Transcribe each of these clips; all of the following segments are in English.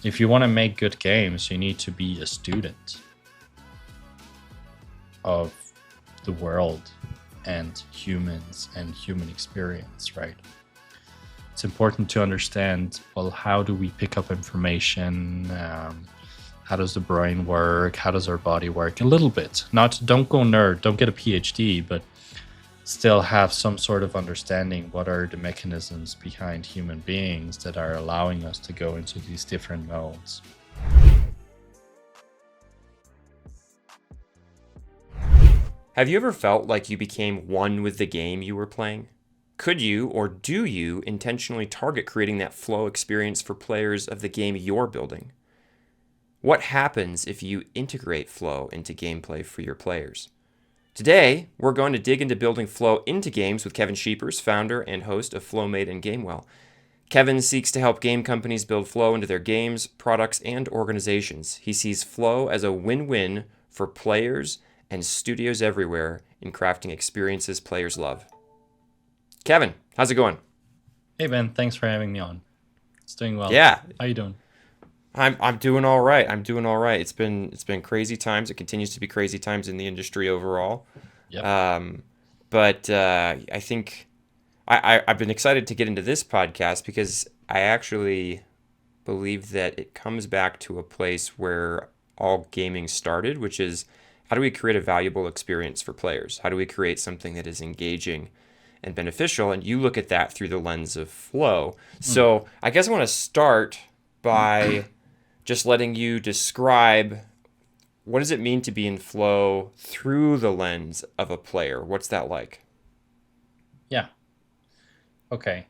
If you want to make good games, you need to be a student of the world and humans and human experience, right? It's important to understand, well, how do we pick up information? How does the brain work? How does our body work? A little bit. Don't go nerd, don't get a PhD, but still have some sort of understanding. What are the mechanisms behind human beings that are allowing us to go into these different modes? Have you ever felt like you became one with the game you were playing? Could you, or do you, intentionally target creating that flow experience for players of the game you're building? What happens if you integrate flow into gameplay for your players? Today, we're going to dig into building flow into games with Kevin Scheepers, founder and host of FlowMate and GameWell. Kevin seeks to help game companies build flow into their games, products, and organizations. He sees flow as a win-win for players and studios everywhere in crafting experiences players love. Kevin, how's it going? Hey Ben, thanks for having me on. It's doing well. Yeah, How you doing? I'm doing all right. I'm doing all right. It's been crazy times. It continues to be crazy times in the industry overall. Yep. But I think I've been excited to get into this podcast because I actually believe that it comes back to a place where all gaming started, which is how do we create a valuable experience for players? How do we create something that is engaging and beneficial? And you look at that through the lens of flow. So I guess I want to start by just letting you describe what does it mean to be in flow through the lens of a player? What's that like? Yeah. Okay.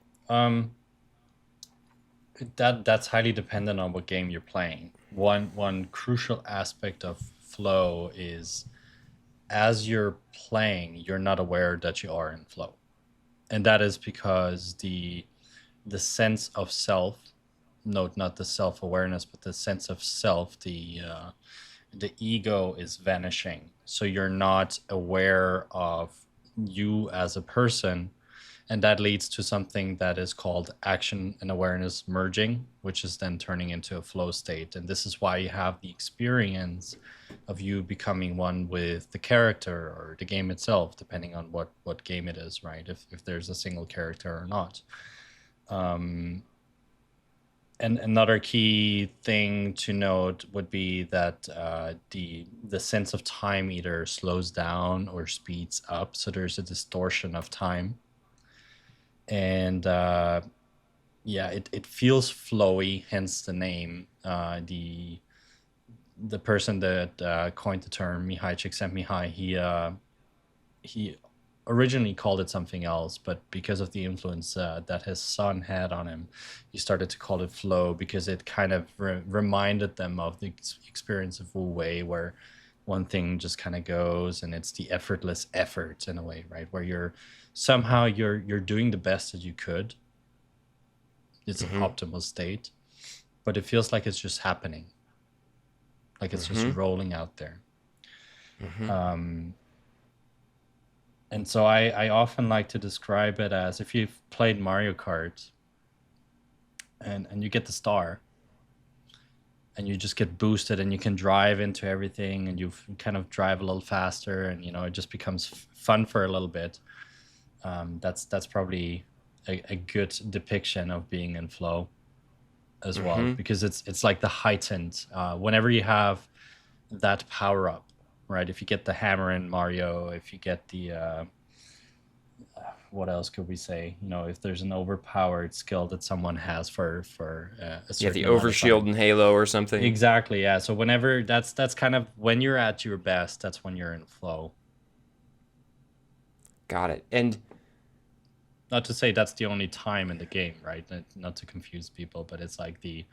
That's highly dependent on what game you're playing. One crucial aspect of flow is, as you're playing, you're not aware that you are in flow. And that is because the sense of self, note not the self-awareness, but the sense of self, the ego is vanishing. So you're not aware of you as a person, and that leads to something that is called action and awareness merging, which is then turning into a flow state. And this is why you have the experience of you becoming one with the character or the game itself, depending on what game it is, right? If there's a single character or not. And another key thing to note would be that the sense of time either slows down or speeds up. So there's a distortion of time. And yeah, it feels flowy, hence the name. The person that coined the term, Mihai Csikszentmihalyi, he originally called it something else, but because of the influence that his son had on him, he started to call it flow, because it kind of reminded them of the experience of Wu Wei, where one thing just kind of goes, and it's the effortless effort in a way, right? Where you're doing the best that you could. It's an optimal state, but it feels like it's just happening, like it's just rolling out there. And so I often like to describe it as, if you've played Mario Kart and you get the star and you just get boosted and you can drive into everything, and you kind of drive a little faster, and it just becomes fun for a little bit. That's probably a good depiction of being in flow as well, because it's like the heightened, whenever you have that power up, right? If you get the hammer in Mario, if you get the what else could we say? If there's an overpowered skill that someone has for a certain The amount of overshield time. in Halo or something. Exactly, yeah. So whenever that's kind of when you're at your best, that's when you're in flow. Got it. And Not to say that's the only time in the game, right? Not to confuse people, but it's like the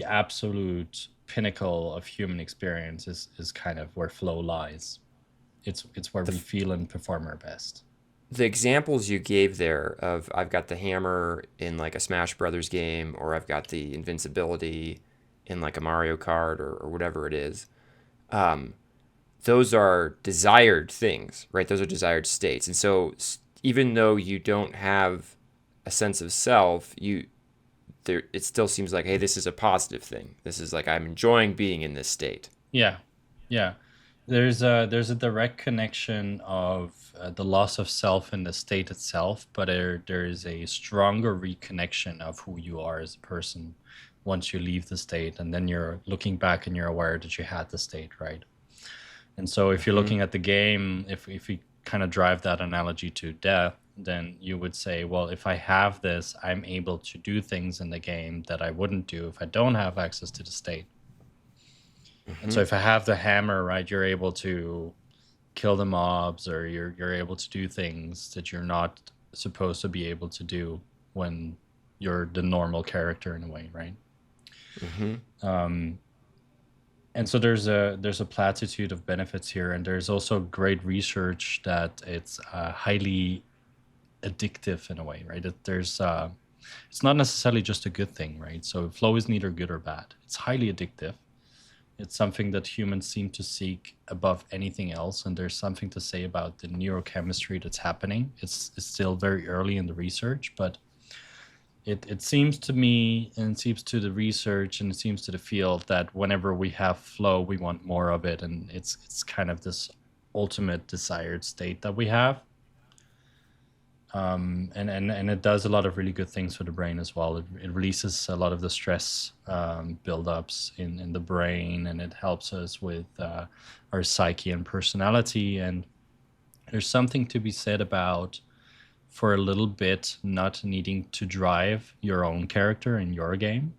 absolute pinnacle of human experience is kind of where flow lies. It's where we feel and perform our best. the examples you gave there of I've got the hammer in like a Smash Brothers game, or I've got the invincibility in like a Mario Kart, or whatever it is, those are desired things, right? Those are desired states. And so even though you don't have a sense of self, it still seems like, hey, this is a positive thing. This is like I'm enjoying being in this state. Yeah, yeah. There's a direct connection of the loss of self in the state itself, but there is a stronger reconnection of who you are as a person once you leave the state, and then you're looking back and you're aware that you had the state, right? And so if you're Hmm. looking at the game, if we kind of drive that analogy to death, then you would say, well, if I have this, I'm able to do things in the game that I wouldn't do if I don't have access to the state. And so Hmm. if I have the hammer, right, you're able to kill the mobs, or you're able to do things that you're not supposed to be able to do when you're the normal character in a way, right? Hmm. Um, and so there's a platitude of benefits here, and there's also great research that it's highly addictive in a way, right? It's not necessarily just a good thing, right? So flow is neither good or bad. It's highly addictive. It's something that humans seem to seek above anything else, and there's something to say about the neurochemistry that's happening. It's still very early in the research, but it seems to me, and it seems to the research, and it seems to the field, that whenever we have flow, we want more of it, and it's kind of this ultimate desired state that we have. And it does a lot of really good things for the brain as well. It releases a lot of the stress buildups in the brain, and it helps us with our psyche and personality. And there's something to be said about, for a little bit, not needing to drive your own character in your game,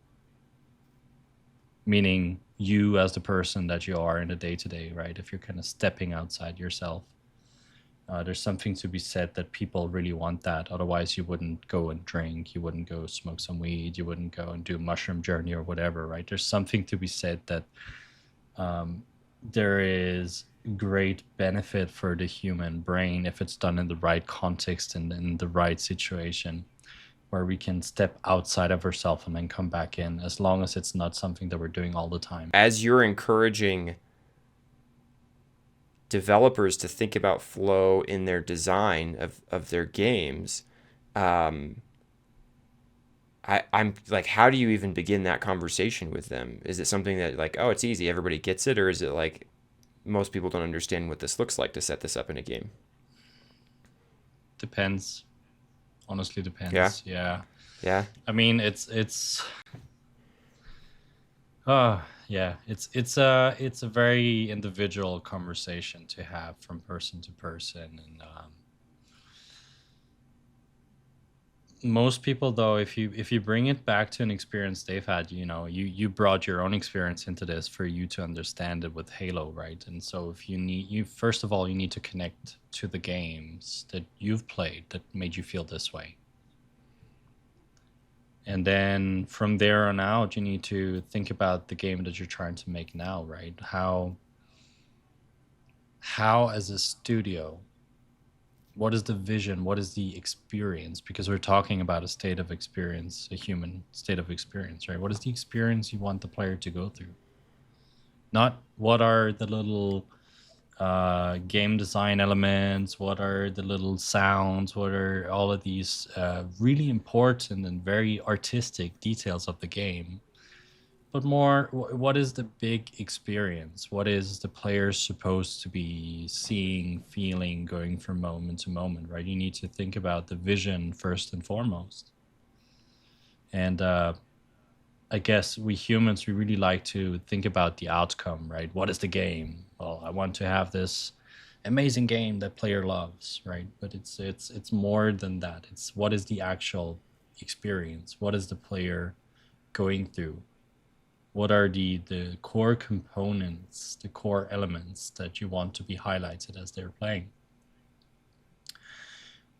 meaning you as the person that you are in the day to day, right? If you're kind of stepping outside yourself. There's something to be said that people really want that. Otherwise, you wouldn't go and drink, you wouldn't go smoke some weed, you wouldn't go and do a mushroom journey or whatever, right? There's something to be said that um, there is great benefit for the human brain if it's done in the right context and in the right situation, where we can step outside of ourselves and then come back in, as long as it's not something that we're doing all the time. As you're encouraging developers to think about flow in their design of their games, um, I'm like, how do you even begin that conversation with them? Is it something that like, oh, it's easy, everybody gets it, or is it like most people don't understand what this looks like to set this up in a game? Depends. Honestly, Yeah, depends. Yeah. yeah. I mean, it's yeah, it's a very individual conversation to have from person to person, and most people, though, if you bring it back to an experience they've had, you brought your own experience into this for you to understand it with Halo, right? And so if you first of all, you need to connect to the games that you've played that made you feel this way. And then from there on out, you need to think about the game that you're trying to make now, right? How as a studio, what is the vision? What is the experience? Because we're talking about a state of experience, a human state of experience, right? What is the experience you want the player to go through? Not what are the little game design elements, what are the little sounds, what are all of these really important and very artistic details of the game, but more, what is the big experience? What is the player supposed to be seeing, feeling, going from moment to moment, right? You need to think about the vision first and foremost. And I guess we humans, we really like to think about the outcome, right? What is the game? Well, I want to have this amazing game that player loves, right? But it's more than that. It's what is the actual experience? What is the player going through? What are the core components, the core elements that you want to be highlighted as they're playing?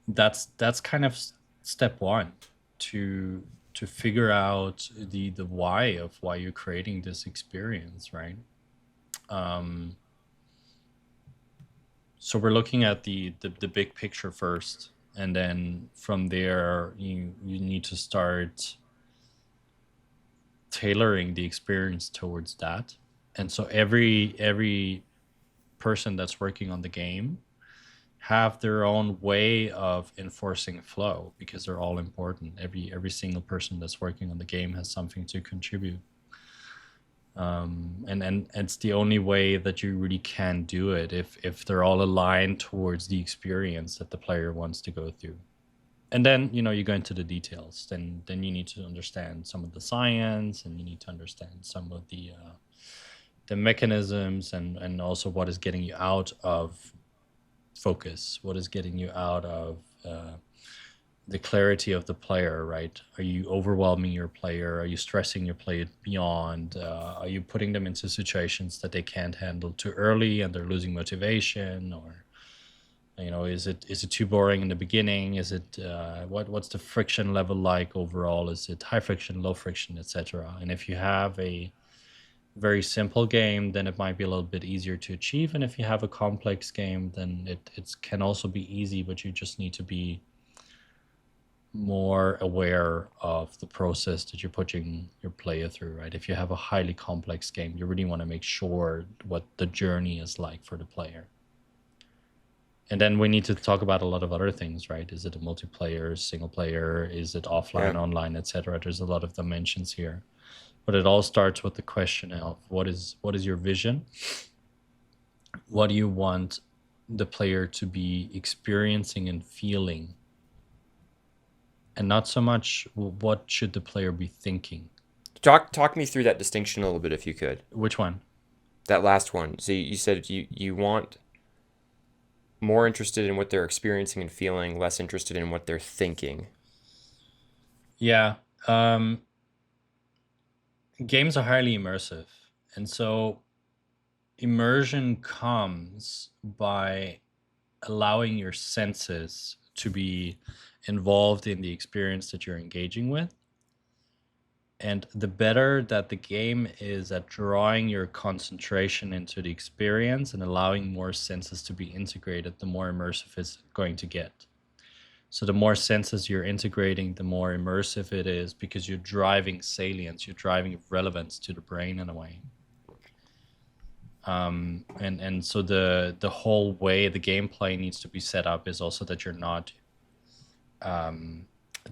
That's kind of step one, to figure out the why of why you're creating this experience, right? um so we're looking at the big picture first, and then from there you need to start tailoring the experience towards that. And so every person that's working on the game have their own way of enforcing flow because they're all important. Every single person that's working on the game has something to contribute. And it's the only way that you really can do it if they're all aligned towards the experience that the player wants to go through. And then you go into the details. Then you need to understand some of the science, and you need to understand some of the mechanisms, and also what is getting you out of focus, what is getting you out of the clarity of the player, right? Are you overwhelming your player? Are you stressing your player beyond? Are you putting them into situations that they can't handle too early and they're losing motivation? Or is it too boring in the beginning? Is it what's the friction level like overall? Is it high friction, low friction, etc.? And if you have a very simple game, then it might be a little bit easier to achieve. And if you have a complex game, then it can also be easy, but you just need to be more aware of the process that you're pushing your player through, right? If you have a highly complex game, you really want to make sure what the journey is like for the player. And then we need to talk about a lot of other things, right? Is it a multiplayer, single player? Is it offline, online, etc.? There's a lot of dimensions here. But it all starts with the question of what is your vision? What do you want the player to be experiencing and feeling? And not so much what should the player be thinking. Talk me through that distinction a little bit if you could. Which one? That last one. So you said you want more interested in what they're experiencing and feeling, less interested in what they're thinking. Yeah. Games are highly immersive. And so immersion comes by allowing your senses to be involved in the experience that you're engaging with. And the better that the game is at drawing your concentration into the experience and allowing more senses to be integrated, the more immersive it's going to get. So the more senses you're integrating, the more immersive it is, because you're driving salience, you're driving relevance to the brain in a way. And so the whole way the gameplay needs to be set up is also that you're not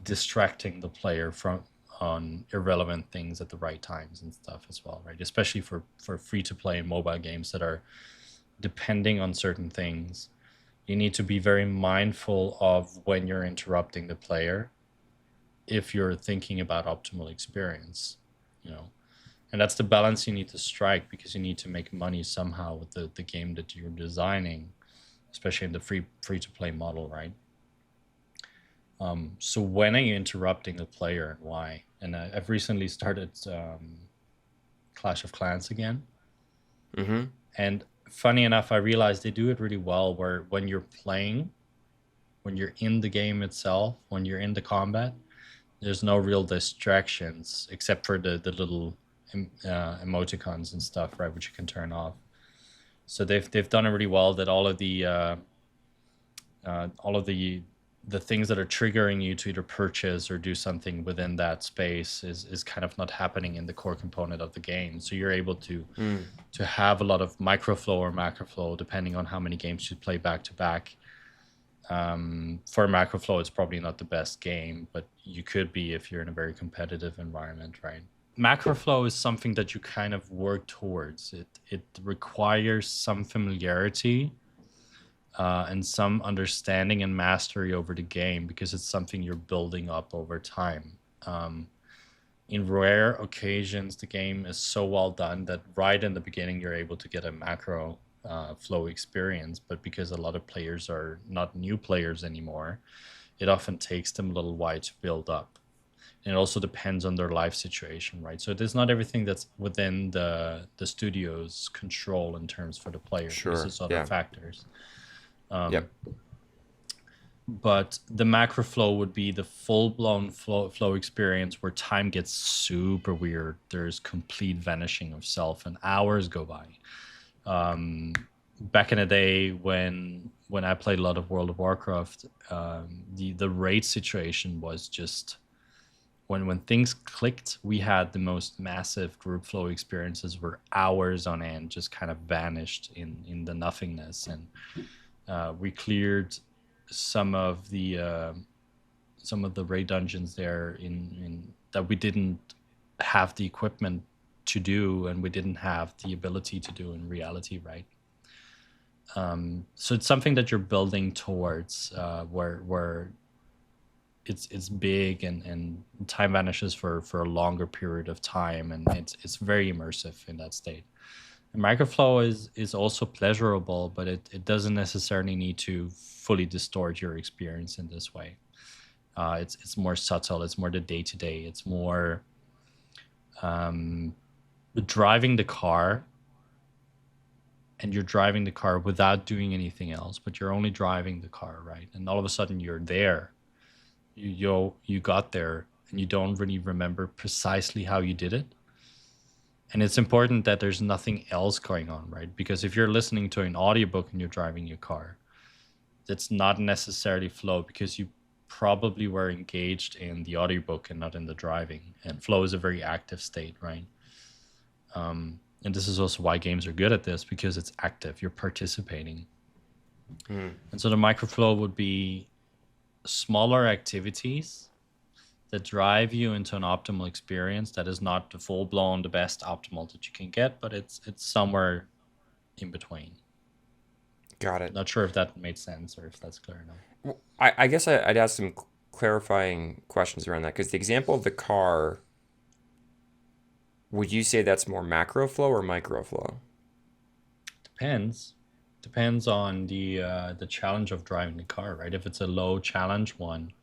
distracting the player from on irrelevant things at the right times and stuff as well, right? Especially for free-to-play mobile games that are depending on certain things. You need to be very mindful of when you're interrupting the player if you're thinking about optimal experience, And that's the balance you need to strike, because you need to make money somehow with the game that you're designing, especially in the free-to-play model, right? So when are you interrupting the player and why? And I've recently started Clash of Clans again. Mm-hmm. And funny enough, I realized they do it really well, where when you're playing, when you're in the game itself, when you're in the combat, there's no real distractions except for the little emoticons and stuff, right, which you can turn off. So they've done it really well, that all of the things that are triggering you to either purchase or do something within that space is kind of not happening in the core component of the game. So you're able to have a lot of microflow or macroflow depending on how many games you play back to back. For macroflow, it's probably not the best game, but you could be if you're in a very competitive environment, right? Macroflow is something that you kind of work towards. It requires some familiarity and some understanding and mastery over the game, because it's something you're building up over time. In rare occasions, the game is so well done that right in the beginning, you're able to get a macro flow experience. But because a lot of players are not new players anymore, it often takes them a little while to build up. And it also depends on their life situation, right? So there's not everything that's within the studio's control in terms for the player. Sure. There's other factors. Yep. But the macro flow would be the full-blown flow experience where time gets super weird. There's complete vanishing of self and hours go by. Back in the day when I played a lot of World of Warcraft, the raid situation was just when things clicked, we had the most massive group flow experiences where hours on end just kind of vanished in the nothingness. And We cleared some of the raid dungeons there in that we didn't have the equipment to do, and we didn't have the ability to do in reality, right? So it's something that you're building towards, where it's big, and time vanishes for a longer period of time, and it's very immersive in that state. And microflow is also pleasurable, but it doesn't necessarily need to fully distort your experience in this way. It's more subtle. It's more the day to day. It's more um, driving the car, and you're driving the car without doing anything else, but you're only driving the car, right? And all of a sudden you're there. You got there, and you don't really remember precisely how you did it. And it's important that there's nothing else going on, right? Because if you're listening to an audiobook and you're driving your car, that's not necessarily flow, because you probably were engaged in the audiobook and not in the driving. And flow is a very active state, right? And this is also why games are good at this, because it's active. You're participating. And so the microflow would be smaller activities that drive you into an optimal experience that is not the full blown, the best optimal that you can get, but it's somewhere in between. Got it. Not sure if that made sense or if that's clear enough. Well, I guess I'd ask some clarifying questions around that, because the example of the car, would you say that's more macro flow or micro flow? Depends on the challenge of driving the car, right? If it's a low challenge one,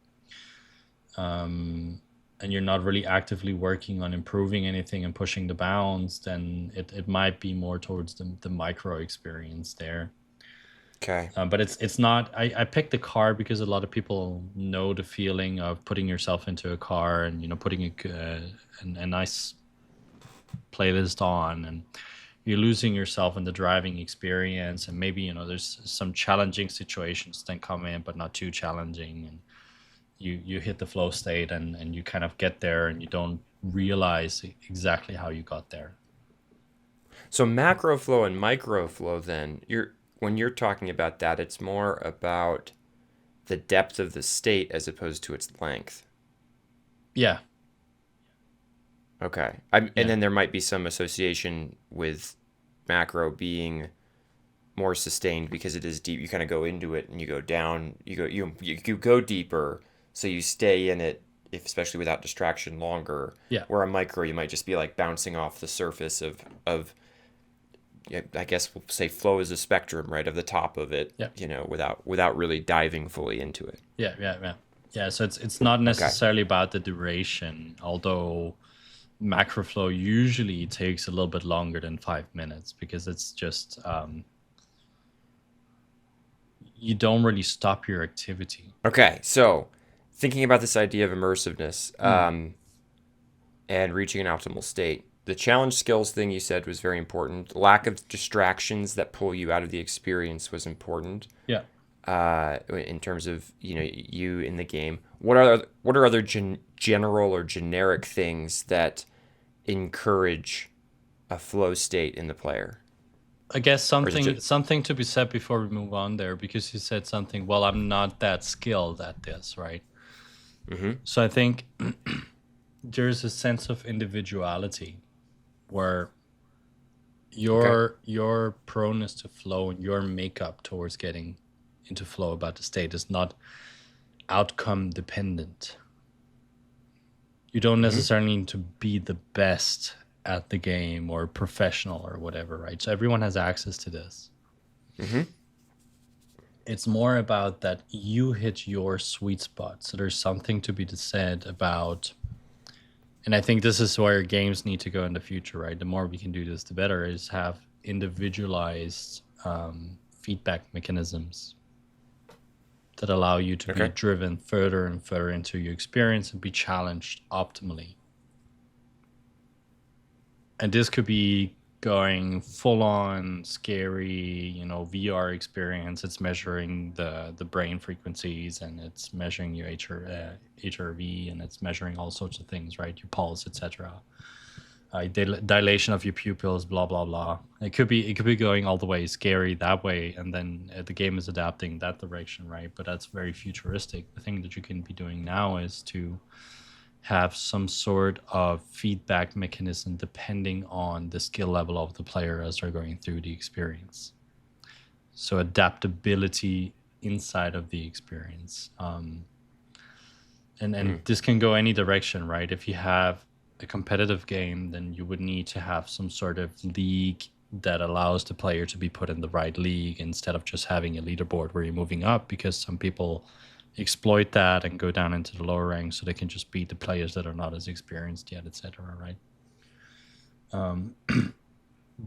and you're not really actively working on improving anything and pushing the bounds, then it might be more towards the micro experience there. Okay. But it's not. I picked the car because a lot of people know the feeling of putting yourself into a car, and putting a nice playlist on, and you're losing yourself in the driving experience, and maybe there's some challenging situations then come in, but not too challenging, and you hit the flow state, and you kind of get there, and you don't realize exactly how you got there. So macro flow and micro flow, then when you're talking about that, it's more about the depth of the state as opposed to its length. Yeah. Okay. Yeah. And then there might be some association with macro being more sustained because it is deep. You kind of go into it and you go down. You go deeper, so you stay in it, especially without distraction, longer. Yeah. Where a micro, you might just be like bouncing off the surface of I guess we'll say flow is a spectrum, right, of the top of it. Yeah. Without really diving fully into it. Yeah. So it's not necessarily about the duration, although macro flow usually takes a little bit longer than 5 minutes, because it's just you don't really stop your activity. Okay, so thinking about this idea of immersiveness and reaching an optimal state, the challenge skills thing you said was very important. Lack of distractions that pull you out of the experience was important. Yeah. In terms of you in the game, what are other general or generic things that encourage a flow state in the player? I guess something to be said before we move on there, because you said something. Well, I'm not that skilled at this, right? Mm-hmm. So I think there's a sense of individuality where your proneness to flow and your makeup towards getting into flow about the state is not outcome dependent. You don't necessarily need to be the best at the game or professional or whatever, right? So everyone has access to this. Mm-hmm. It's more about that you hit your sweet spot. So there's something to be said about, and I think this is where games need to go in the future, right? The more we can do this, the better, is have individualized feedback mechanisms that allow you to be driven further and further into your experience and be challenged optimally. And this could be going full on scary, VR experience. It's measuring the brain frequencies, and it's measuring your HRV, and it's measuring all sorts of things, right? Your pulse, etc. dilation of your pupils, blah blah blah. It could be going all the way scary that way, and then the game is adapting that direction, right? But that's very futuristic. The thing that you can be doing now is to have some sort of feedback mechanism depending on the skill level of the player as they're going through the experience. So adaptability inside of the experience. And this can go any direction, right? If you have a competitive game, then you would need to have some sort of league that allows the player to be put in the right league instead of just having a leaderboard where you're moving up, because some people exploit that and go down into the lower ranks so they can just beat the players that are not as experienced yet, etc. Right?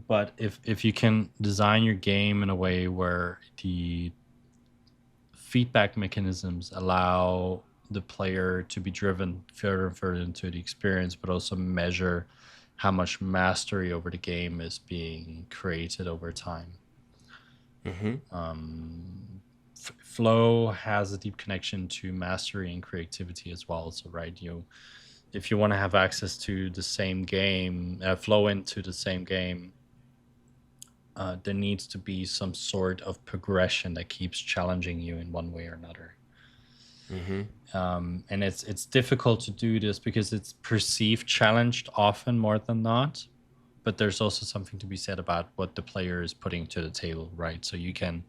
But if you can design your game in a way where the feedback mechanisms allow the player to be driven further and further into the experience, but also measure how much mastery over the game is being created over time. Flow has a deep connection to mastery and creativity as well. So, right, if you want to have access to the same game, flow into the same game, there needs to be some sort of progression that keeps challenging you in one way or another. And it's difficult to do this because it's perceived challenged often more than not. But there's also something to be said about what the player is putting to the table, right? So you can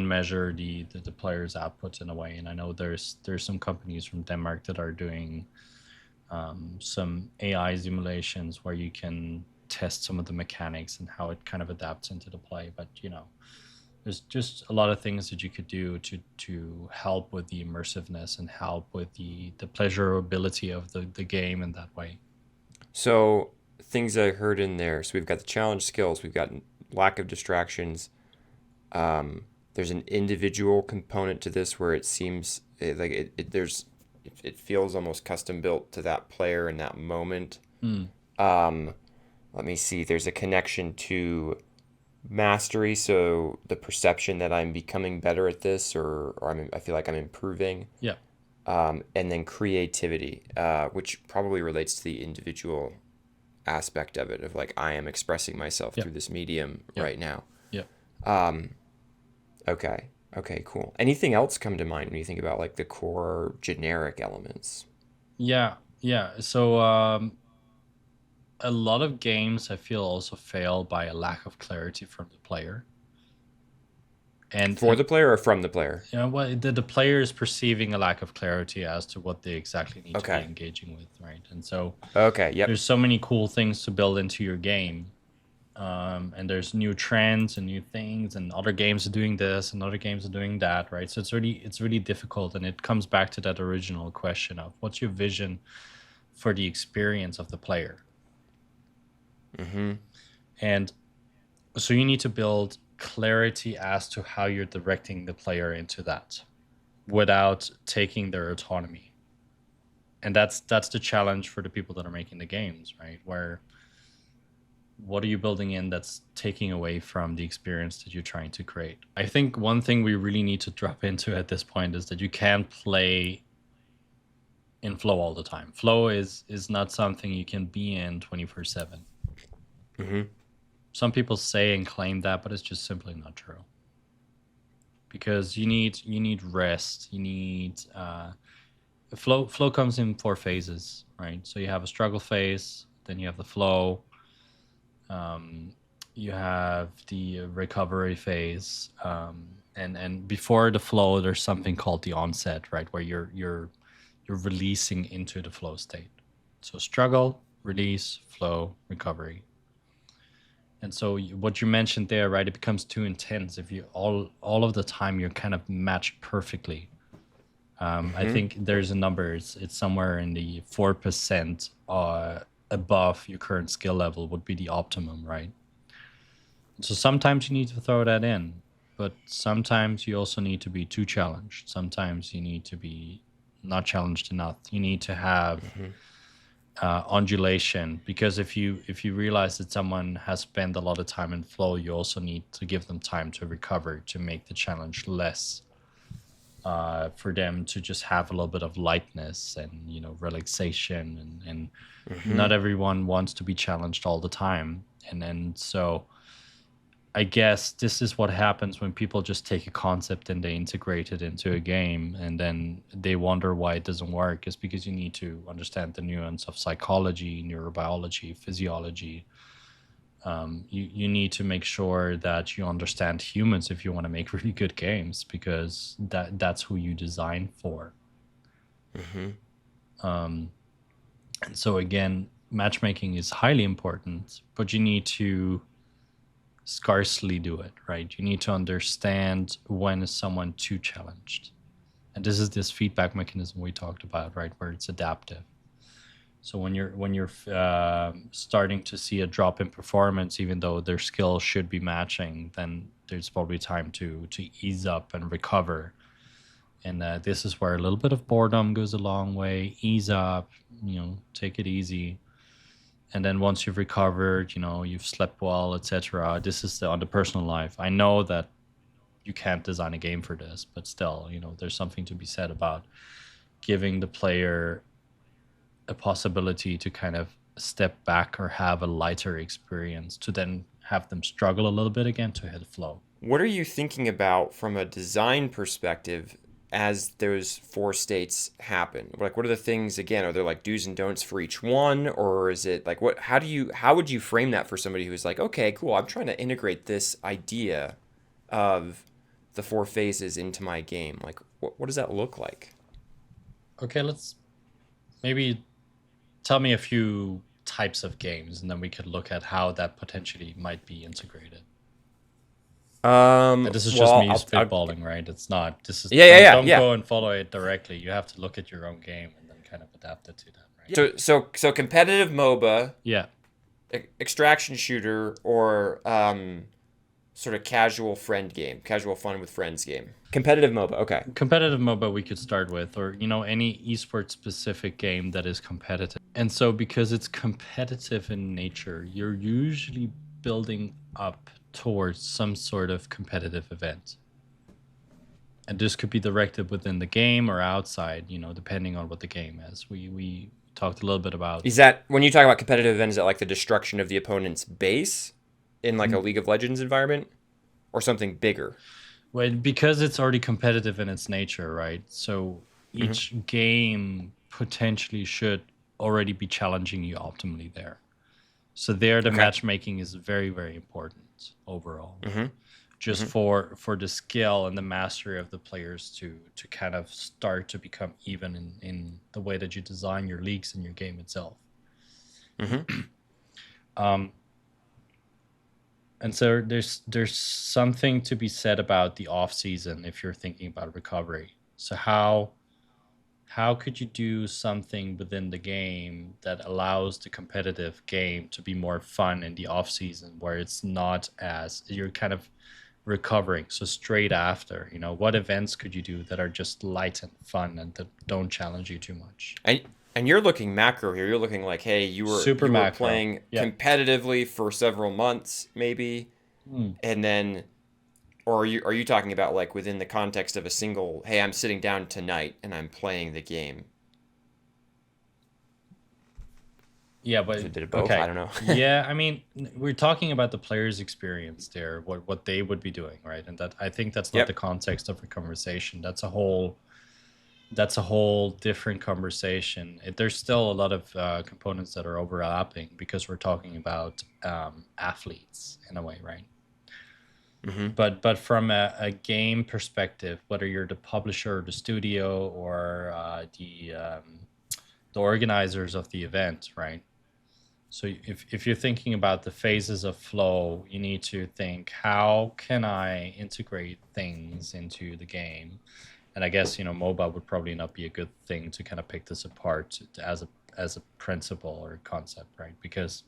measure the player's output in a way. And I know there's some companies from Denmark that are doing some AI simulations where you can test some of the mechanics and how it kind of adapts into the play. But there's just a lot of things that you could do to help with the immersiveness and help with the pleasurability of the game in that way. So things I heard in there. So we've got the challenge skills. We've got lack of distractions. There's an individual component to this where it seems like it feels almost custom built to that player in that moment. Let me see. There's a connection to mastery, so the perception that I'm becoming better at this, or I feel like I'm improving. Yeah. And then creativity, which probably relates to the individual aspect of it, of like I am expressing myself through this medium right now. Yeah. Okay, cool. Anything else come to mind when you think about like the core generic elements? Yeah. So a lot of games I feel also fail by a lack of clarity from the player. And For the player or from the player? well, the player is perceiving a lack of clarity as to what they exactly need to be Okay. engaging with, right? And so Okay, yep. there's so many cool things to build into your game. And there's new trends and new things, and other games are doing this and other games are doing that, right? So it's really difficult, and it comes back to that original question of what's your vision for the experience of the player. And so you need to build clarity as to how you're directing the player into that without taking their autonomy. And that's the challenge for the people that are making the games, right? Where what are you building in that's taking away from the experience that you're trying to create? I think one thing we really need to drop into at this point is that you can't play in flow all the time. Flow is not something you can be in 24/7. Some people say and claim that, but it's just simply not true. Because you need rest. You need flow comes in 4 phases, right? So you have a struggle phase, then you have the flow, you have the recovery phase, and before the flow, there's something called the onset, right, where you're releasing into the flow state. So struggle, release, flow, recovery. And so what you mentioned there, right, it becomes too intense if you all of the time you're kind of matched perfectly. I think there's a number, it's somewhere in the 4% above your current skill level would be the optimum, right? So sometimes you need to throw that in, but sometimes you also need to be too challenged. Sometimes you need to be not challenged enough. You need to have undulation, because if you realize that someone has spent a lot of time in flow, you also need to give them time to recover to make the challenge less for them to just have a little bit of lightness and relaxation, and Mm-hmm. not everyone wants to be challenged all the time. And then so I guess this is what happens when people just take a concept and they integrate it into a game, and then they wonder why it doesn't work. Is because you need to understand the nuance of psychology, neurobiology, physiology. You need to make sure that you understand humans if you want to make really good games, because that's who you design for. Mm-hmm. Um, and so again, matchmaking is highly important, but you need to scarcely do it, right? You need to understand when is someone too challenged. And this is this feedback mechanism we talked about, right, where it's adaptive. So when you're starting to see a drop in performance, even though their skill should be matching, then there's probably time to ease up and recover. And this is where a little bit of boredom goes a long way. Ease up, take it easy. And then once you've recovered, you've slept well, etc. This is on the personal life. I know that you can't design a game for this, but still, there's something to be said about giving the player a possibility to kind of step back or have a lighter experience, to then have them struggle a little bit again to hit flow. What are you thinking about from a design perspective as those four states happen? Like, what are the things, again, are there like do's and don'ts for each one? Or is it like, how would you frame that for somebody who's like, okay, cool, I'm trying to integrate this idea of the four phases into my game? Like, what does that look like? Okay, let's maybe tell me a few types of games, and then we could look at how that potentially might be integrated. And this is just Well, me I'll spitballing, right? It's not. This is yeah, yeah, don't yeah, don't yeah. go and follow it directly. You have to look at your own game and then kind of adapt it to that, right? So competitive MOBA, Yeah, extraction shooter, or sort of casual friend game, casual fun with friends game. Competitive MOBA. Okay. competitive MOBA we could start with, or any esports specific game that is competitive. And so because it's competitive in nature, you're usually building up towards some sort of competitive event. And this could be directed within the game or outside, depending on what the game is. We talked a little bit about. Is that when you talk about competitive event? Is that like the destruction of the opponent's base in like a League of Legends environment, or something bigger? Well, because it's already competitive in its nature, right? So Mm-hmm. each game potentially should already be challenging you optimally there. So there, the Okay. matchmaking is very, very important overall, Mm-hmm. just Mm-hmm. for the skill and the mastery of the players to kind of start to become even in the way that you design your leagues and your game itself. Mm-hmm. Um, and so there's something to be said about the off season if you're thinking about recovery. So how could you do something within the game that allows the competitive game to be more fun in the off season, where it's not as you're kind of recovering? So straight after, what events could you do that are just light and fun and that don't challenge you too much? And and you're looking macro here. You're looking like, hey, you were Super you were macro. playing Yeah. competitively for several months, maybe, Hmm. and then, or are you talking about like within the context of a single, hey, I'm sitting down tonight and I'm playing the game? Yeah, Is it but a bit of both? I okay. don't know. Yeah, I mean, we're talking about the player's experience there, what they would be doing, right? And that, I think that's not the Yep. context of a conversation. That's a whole different conversation. There's still a lot of components that are overlapping, because we're talking about athletes in a way, right? Mm-hmm. But from a game perspective, whether you're the publisher, the studio, or the organizers of the event, right? So if you're thinking about the phases of flow, you need to think, how can I integrate things into the game? And I guess, mobile would probably not be a good thing to kind of pick this apart as a principle or concept, right? Because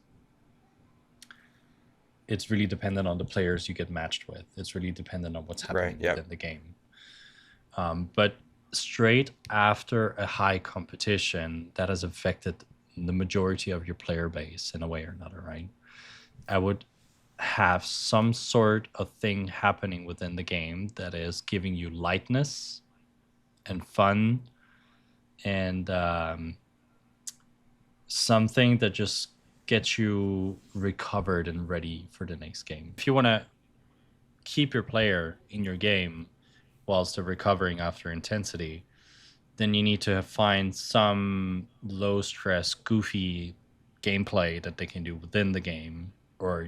it's really dependent on the players you get matched with. It's really dependent on what's Right. happening within Yep. the game. But straight after a high competition that has affected the majority of your player base in a way or another, right? I would have some sort of thing happening within the game that is giving you lightness and fun, and something that just gets you recovered and ready for the next game. If you want to keep your player in your game whilst they're recovering after intensity, then you need to find some low stress, goofy gameplay that they can do within the game, or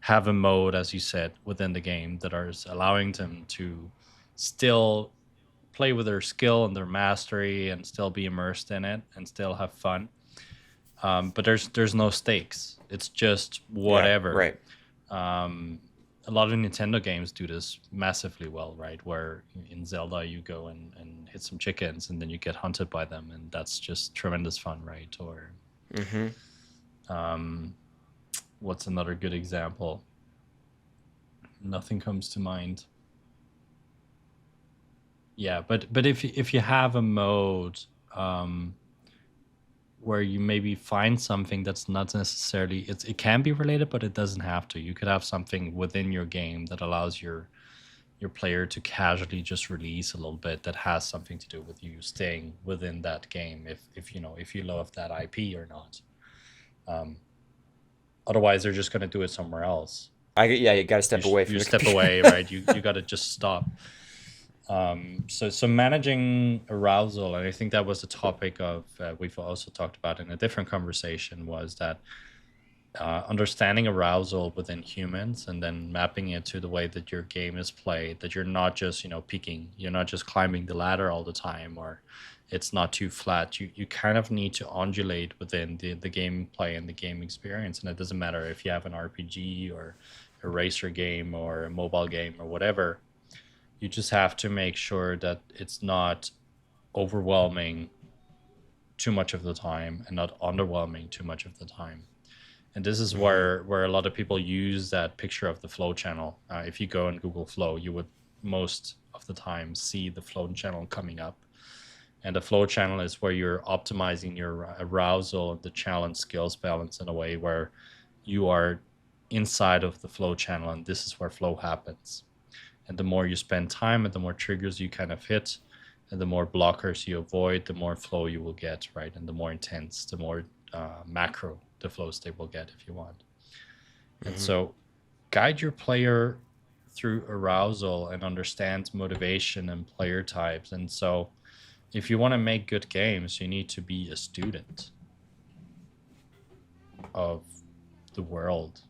have a mode, as you said, within the game that is allowing them to still play with their skill and their mastery and still be immersed in it and still have fun. But there's no stakes. It's just Yeah, whatever. right. A lot of Nintendo games do this massively well, right? Where in Zelda you go and hit some chickens and then you get hunted by them, and that's just tremendous fun, right? Or Mm-hmm. what's another good example? Nothing comes to mind. Yeah, but if you have a mode where you maybe find something that's not necessarily, it can be related, but it doesn't have to. You could have something within your game that allows your player to casually just release a little bit that has something to do with you staying within that game, if you love that IP or not. Um, Otherwise, they're just going to do it somewhere else. Yeah, you got to step away from You the step computer. away, right? You got to just stop. So managing arousal, and I think that was a topic of we've also talked about in a different conversation, was that understanding arousal within humans and then mapping it to the way that your game is played, that you're not just peaking, you're not just climbing the ladder all the time, or it's not too flat. You kind of need to undulate within the gameplay and the game experience, and it doesn't matter if you have an RPG or a racer game or a mobile game or whatever. You just have to make sure that it's not overwhelming too much of the time and not underwhelming too much of the time. And this is Mm-hmm. where a lot of people use that picture of the flow channel. If you go and Google flow, you would most of the time see the flow channel coming up. And the flow channel is where you're optimizing your arousal and the challenge skills balance in a way where you are inside of the flow channel, and this is where flow happens. And the more you spend time and the more triggers you kind of hit and the more blockers you avoid, the more flow you will get, right? And the more intense, the more macro the flow state will get if you want. And Mm-hmm. so guide your player through arousal and understand motivation and player types. And so if you want to make good games, you need to be a student of the world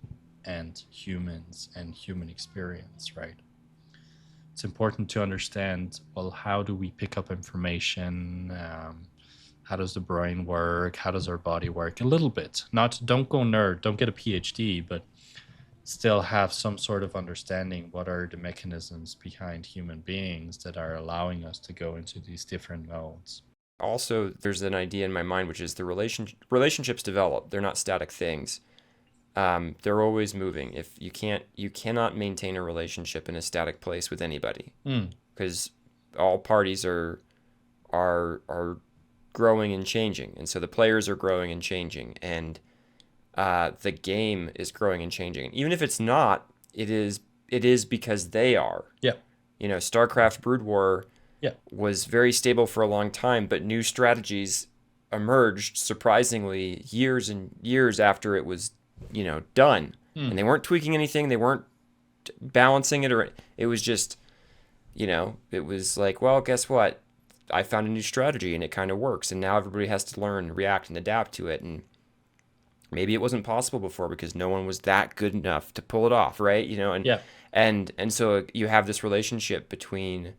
and humans and human experience, right? It's important to understand, well, how do we pick up information? How does the brain work? How does our body work? A little bit. Not, don't go nerd, don't get a PhD, but still have some sort of understanding. What are the mechanisms behind human beings that are allowing us to go into these different modes? Also, there's an idea in my mind, which is the relationships develop. They're not static things. They're always moving. If you cannot maintain a relationship in a static place with anybody, Mm, because all parties are growing and changing, and so the players are growing and changing, and the game is growing and changing. And even if it's not, it is because they are. yeah, StarCraft Brood War yeah. was very stable for a long time, but new strategies emerged surprisingly years and years after it was, done. And Mm, they weren't tweaking anything, they weren't balancing it, or it was just, it was like, well, guess what? I found a new strategy and it kind of works, and now everybody has to learn, react, and adapt to it. And maybe it wasn't possible before because no one was that good enough to pull it off, right? And yeah. and so you have this relationship between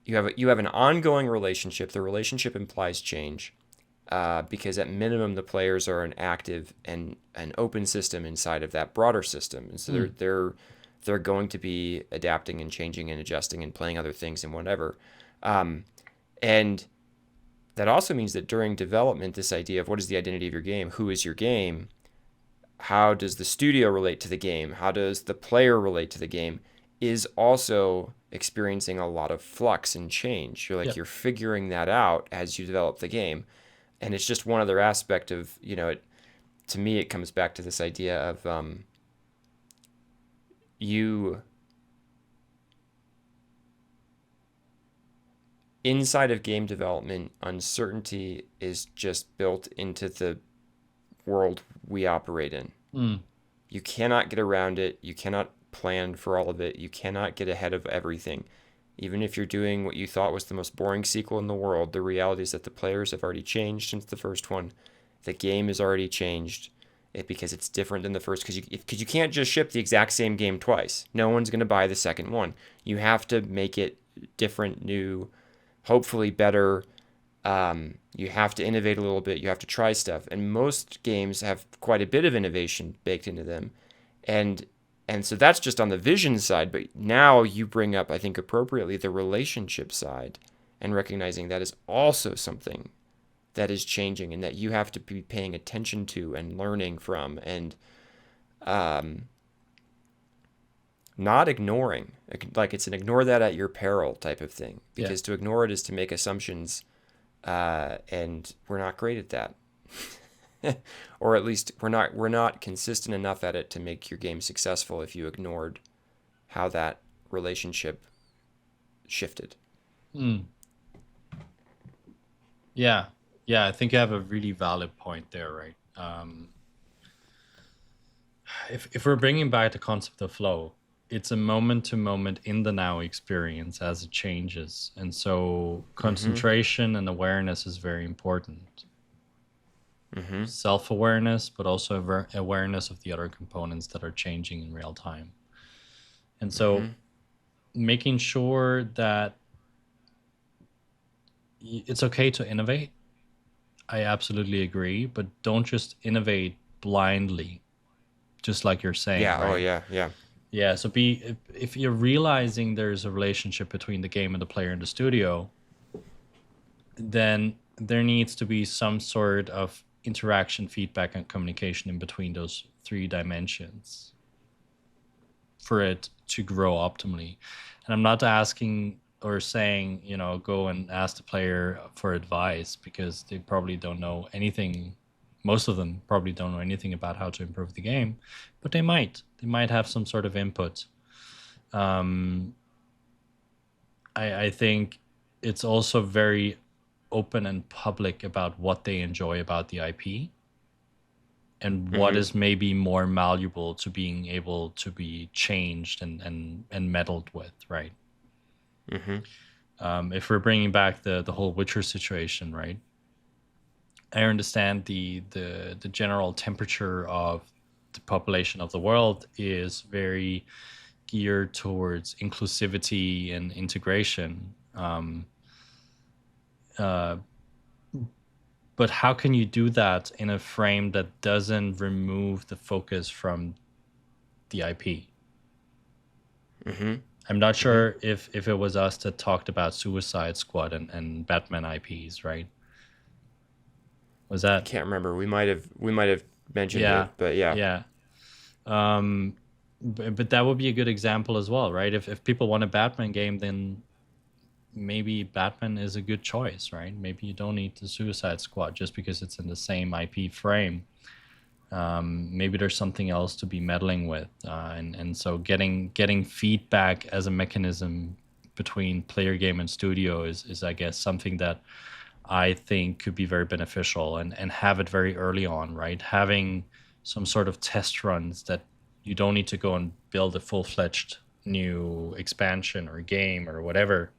you have an ongoing relationship. The relationship implies change, because at minimum the players are an active and an open system inside of that broader system, and so they're Mm, they're they're going to be adapting and changing and adjusting and playing other things and whatever. And that also means that during development, this idea of what is the identity of your game, who is your game, how does the studio relate to the game, how does the player relate to the game, is also experiencing a lot of flux and change. You're yeah. like you're figuring that out as you develop the game, and it's just one other aspect of to me it comes back to this idea of you inside of game development, uncertainty is just built into the world we operate in. Mm. You cannot get around it. You cannot plan for all of it. You cannot get ahead of everything. Even if you're doing what you thought was the most boring sequel in the world, the reality is that the players have already changed since the first one. The game has already changed because it's different than the first. Because you can't just ship the exact same game twice. No one's going to buy the second one. You have to make it different, new, hopefully better. You have to innovate a little bit. You have to try stuff. And most games have quite a bit of innovation baked into them. And so that's just on the vision side. But now you bring up, I think appropriately, the relationship side and recognizing that is also something that is changing and that you have to be paying attention to and learning from and not ignoring. Like it's an ignore that at your peril type of thing. Because to ignore it is to make assumptions. And we're not great at that. Or at least we're not consistent enough at it to make your game successful if you ignored how that relationship shifted. Mm. Yeah. Yeah, I think you have a really valid point there, right? If we're bringing back the concept of flow, it's a moment to moment in the now experience as it changes. And so concentration and awareness is very important. Self-awareness, but also awareness of the other components that are changing in real time. And so making sure that it's okay to innovate, I absolutely agree, but don't just innovate blindly, just like you're saying. Yeah. Right? Oh, yeah. Yeah. Yeah. So if you're realizing there's a relationship between the game and the player in the studio, then there needs to be some sort of interaction, feedback, and communication in between those three dimensions for it to grow optimally. And I'm not asking or saying, go and ask the player for advice because they probably don't know anything. Most of them probably don't know anything about how to improve the game, but they might have some sort of input. I think it's also very open and public about what they enjoy about the IP and what is maybe more malleable to being able to be changed and meddled with, right? If we're bringing back the whole Witcher situation, right? I understand the general temperature of the population of the world is very geared towards inclusivity and integration. But how can you do that in a frame that doesn't remove the focus from the IP? I'm not sure if it was us that talked about Suicide Squad and Batman IPs, right? Was that? I can't remember. We might have mentioned it, but yeah. Yeah. But that would be a good example as well, right? If people want a Batman game, then maybe Batman is a good choice, right? Maybe you don't need the Suicide Squad just because it's in the same IP frame. Maybe there's something else to be meddling with, and so getting feedback as a mechanism between player, game, and studio is I guess something that I think could be very beneficial and have it very early on, right? Having some sort of test runs that you don't need to go and build a full-fledged new expansion or game or whatever.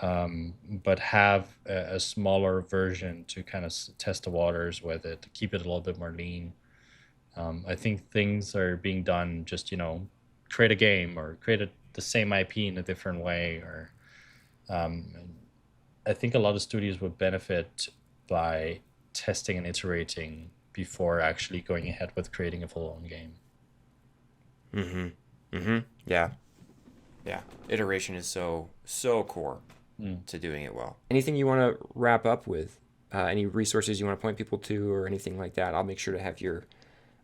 But have a smaller version to kind of test the waters with it, to keep it a little bit more lean. I think things are being done just, create a game or create the same IP in a different way. Or I think a lot of studios would benefit by testing and iterating before actually going ahead with creating a full-on game. Yeah. Iteration is so core to doing it well. Anything you want to wrap up with? Any resources you want to point people to or anything like that? I'll make sure to have your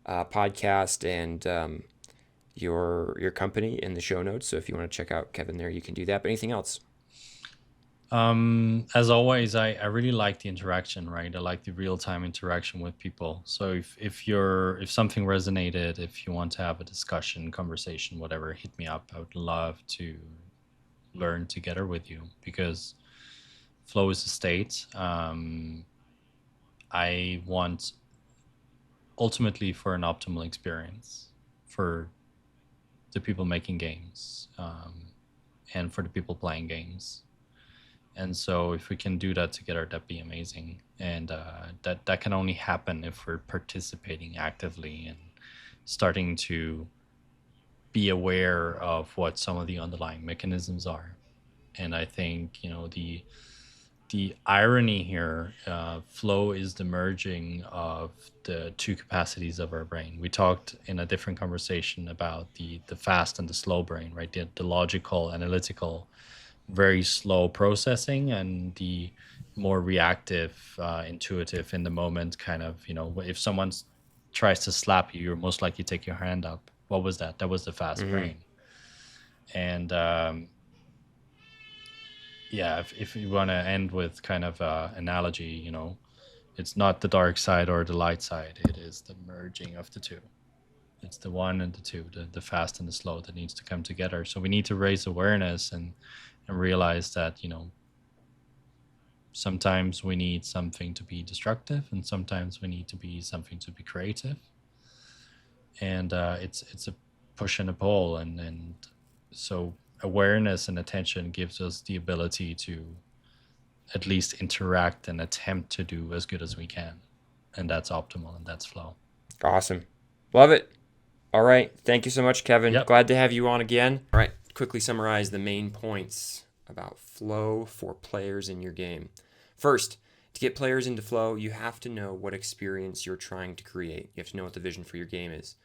podcast and your company in the show notes. So if you want to check out Kevin there, you can do that. But anything else? As always, I really like the interaction, right? I like the real-time interaction with people. So if something resonated, if you want to have a discussion, conversation, whatever, hit me up. I would love to learn together with you because flow is a state. I want ultimately for an optimal experience for the people making games, and for the people playing games. And so if we can do that together, that'd be amazing. And that can only happen if we're participating actively and starting to be aware of what some of the underlying mechanisms are. And I think, the irony here, flow is the merging of the two capacities of our brain. We talked in a different conversation about the fast and the slow brain, right? The logical, analytical, very slow processing, and the more reactive, intuitive, in the moment kind of, if someone tries to slap you, you're most likely take your hand up. What was that? That was the fast Mm-hmm. brain. And yeah, if you want to end with kind of analogy, it's not the dark side or the light side. It is the merging of the two. It's the one and the two, the fast and the slow, that needs to come together. So we need to raise awareness and realize that, sometimes we need something to be destructive, and sometimes we need to be something to be creative. And it's a push and a pull, and so awareness and attention gives us the ability to at least interact and attempt to do as good as we can, and that's optimal, and that's flow. Awesome. Love it. All right. Thank you so much, Kevin. Yep. Glad to have you on again. All right. Quickly summarize the main points about flow for players in your game. First, to get players into flow, you have to know what experience you're trying to create. You have to know what the vision for your game is.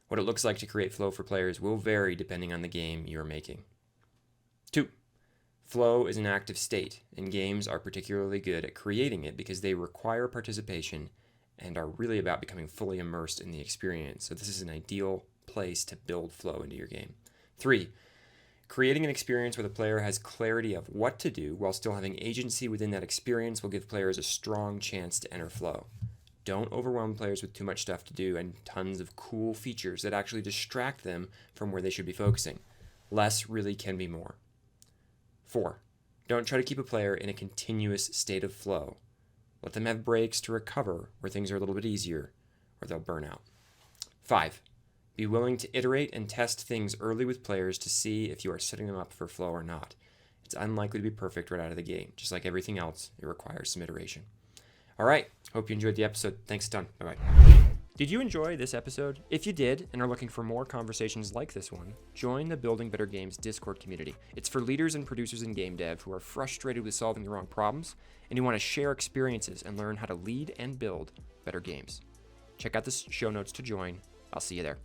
What it looks like to create flow for players will vary depending on the game you're making. 2, flow is an active state, and games are particularly good at creating it because they require participation and are really about becoming fully immersed in the experience. So this is an ideal place to build flow into your game. 3, creating an experience where the player has clarity of what to do while still having agency within that experience will give players a strong chance to enter flow. Don't overwhelm players with too much stuff to do and tons of cool features that actually distract them from where they should be focusing. Less really can be more. 4, don't try to keep a player in a continuous state of flow. Let them have breaks to recover where things are a little bit easier, or they'll burn out. 5, be willing to iterate and test things early with players to see if you are setting them up for flow or not. It's unlikely to be perfect right out of the gate. Just like everything else, it requires some iteration. All right, hope you enjoyed the episode. Thanks a ton. Bye-bye. Did you enjoy this episode? If you did and are looking for more conversations like this one, join the Building Better Games Discord community. It's for leaders and producers in game dev who are frustrated with solving the wrong problems and who want to share experiences and learn how to lead and build better games. Check out the show notes to join. I'll see you there.